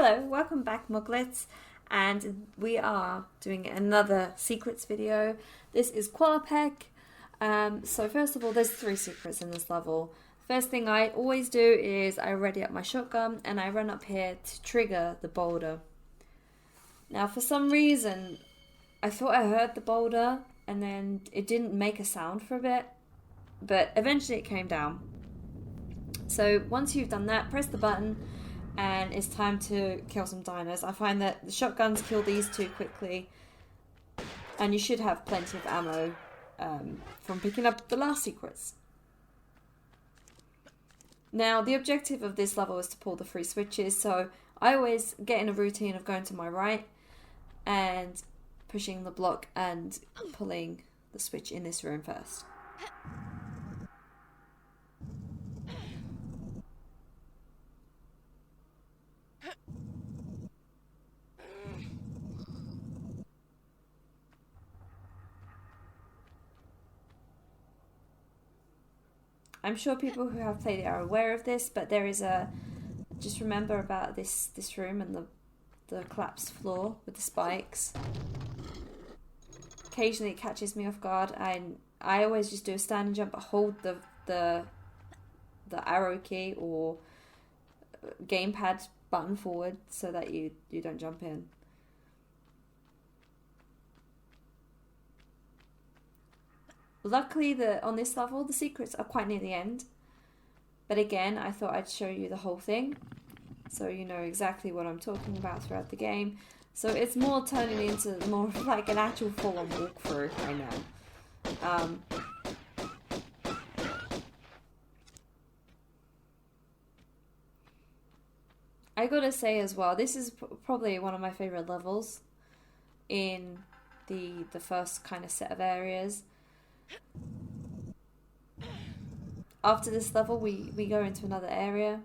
Hello, welcome back Muglets, and we are doing another secrets video. This is Qualopec. So first of all, there's 3 secrets in this level. First thing I always do is I ready up my shotgun and I run up here to trigger the boulder. Now for some reason, I thought I heard the boulder and then it didn't make a sound for a bit, but eventually it came down. So once you've done that, press the button and it's time to kill some dinos. I find that the shotguns kill these 2 quickly, and you should have plenty of ammo from picking up the last secrets. Now the objective of this level is to pull the 3 switches, so I always get in a routine of going to my right and pushing the block and pulling the switch in this room first. I'm sure people who have played it are aware of this, but there is a... Just remember about this room and the collapsed floor with the spikes. Occasionally it catches me off guard, and I always just do a standing jump, hold the arrow key or gamepad button forward so that you don't jump in. Luckily, on this level, the secrets are quite near the end. But again, I thought I'd show you the whole thing, so you know exactly what I'm talking about throughout the game. So it's more turning into more like an actual full-on walkthrough right now. I gotta say as well, this is probably one of my favourite levels in the first kind of set of areas. After this level, we go into another area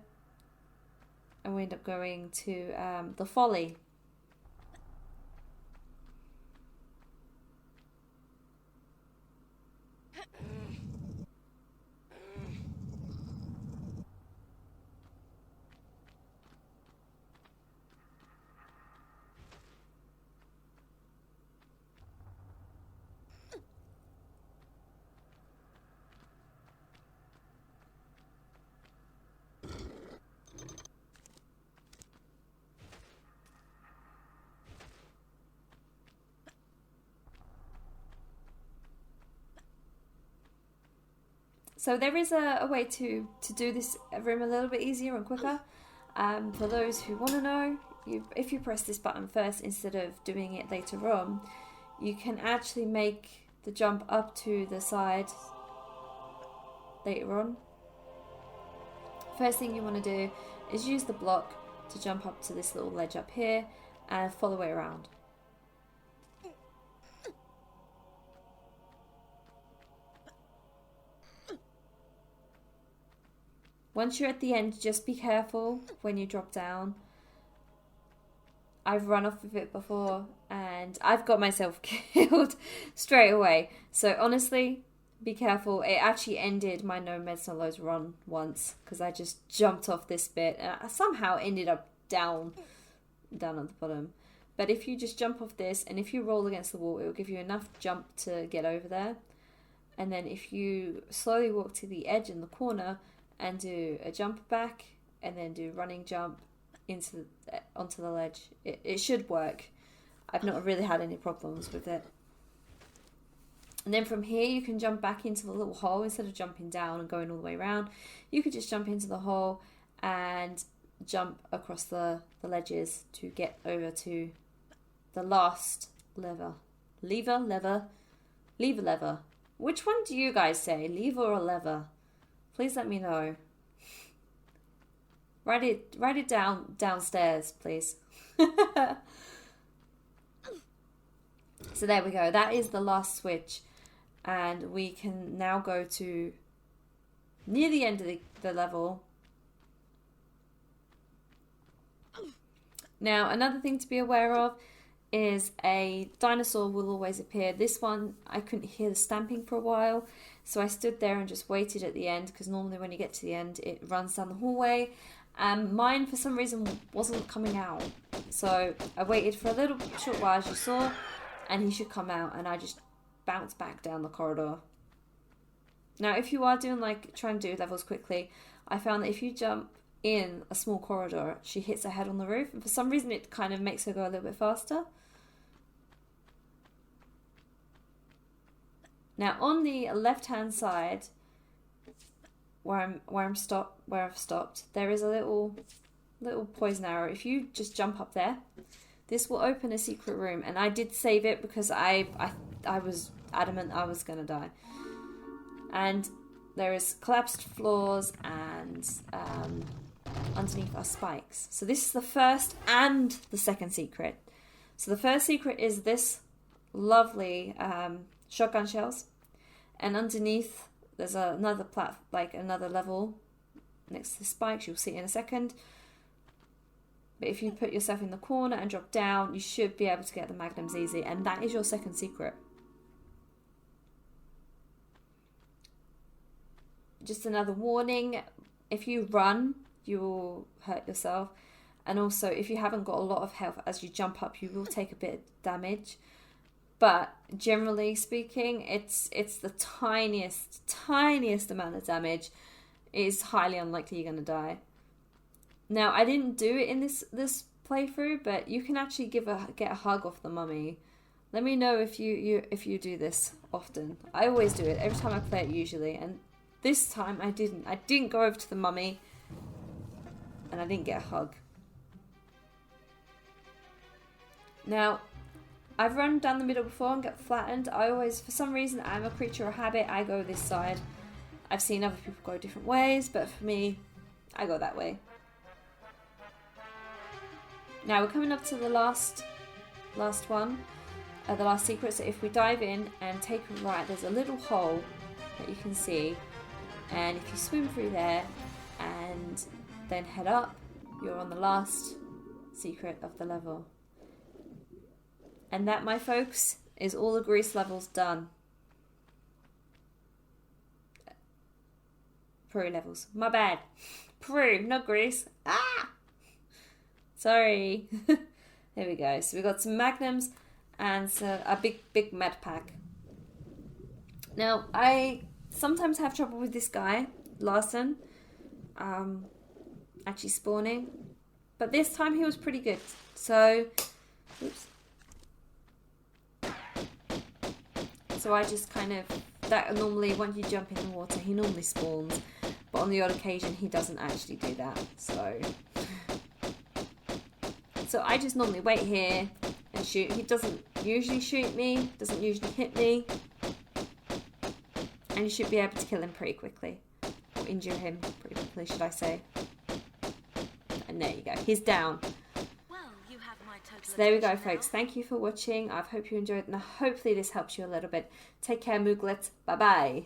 and we end up going to the Folly. So there is a way to do this room a little bit easier and quicker. For those who want to know, if you press this button first instead of doing it later on, you can actually make the jump up to the side later on. First thing you want to do is use the block to jump up to this little ledge up here and follow it around. Once you're at the end, just be careful when you drop down. I've run off of it before and I've got myself killed straight away. So honestly, be careful. It actually ended my No Meds No Loads run once because I just jumped off this bit and I somehow ended up down at the bottom. But if you just jump off this and if you roll against the wall, it will give you enough jump to get over there. And then if you slowly walk to the edge in the corner and do a jump back and then do running jump onto the ledge, it should work. I've not really had any problems with it. And then from here you can jump back into the little hole instead of jumping down and going all the way around. You could just jump into the hole and jump across the ledges to get over to the last lever. Lever. Which one do you guys say, lever or lever? Please let me know. Write it down downstairs, please. So there we go. That is the last switch. And we can now go to near the end of the level. Now, another thing to be aware of is a dinosaur will always appear. This one, I couldn't hear the stamping for a while, so I stood there and just waited at the end, because normally when you get to the end, it runs down the hallway and mine for some reason wasn't coming out. So I waited for a little short while, as you saw, and he should come out, and I just bounced back down the corridor. Now, if you are doing like trying to do levels quickly, I found that if you jump in a small corridor, she hits her head on the roof, and for some reason it kind of makes her go a little bit faster. Now, on the left-hand side, where I've stopped, there is a little poison arrow. If you just jump up there, this will open a secret room, and I did save it because I was adamant I was gonna die. And there is collapsed floors, and underneath are spikes. So this is the first and the second secret. So the first secret is this lovely shotgun shells, and underneath there's another another level next to the spikes. You'll see it in a second. But if you put yourself in the corner and drop down, you should be able to get the magnums easy, and that is your second secret. Just another warning, if you run, you will hurt yourself. And also, if you haven't got a lot of health as you jump up, you will take a bit of damage. But generally speaking, it's the tiniest amount of damage. It is highly unlikely you're going to die. Now, I didn't do it in this playthrough, but you can actually get a hug off the mummy. Let me know if you do this often. I always do it every time I play it usually, and this time I didn't. I didn't go over to the mummy, and I didn't get a hug. Now, I've run down the middle before and got flattened. I always, for some reason, I'm a creature of habit. I go this side. I've seen other people go different ways, but for me, I go that way. Now we're coming up to the last one, the last secret. So if we dive in and take a right, there's a little hole that you can see, and if you swim through there and then head up, you're on the last secret of the level. And that, my folks, is all the grease levels done. Peru levels. My bad. Peru, not grease. Ah! Sorry. There we go. So we got some magnums and a big med pack. Now, I sometimes have trouble with this guy, Larson, actually spawning. But this time he was pretty good. So, oops. So I just kind of, that normally, once you jump in the water, he normally spawns. But on the odd occasion, he doesn't actually do that. So I just normally wait here and shoot. He doesn't usually shoot me, doesn't usually hit me. And you should be able to kill him pretty quickly. Or injure him pretty quickly, should I say. And there you go. He's down. So there we go, folks. Thank you for watching. I hope you enjoyed, and hopefully this helps you a little bit. Take care, Mooglets. Bye-bye.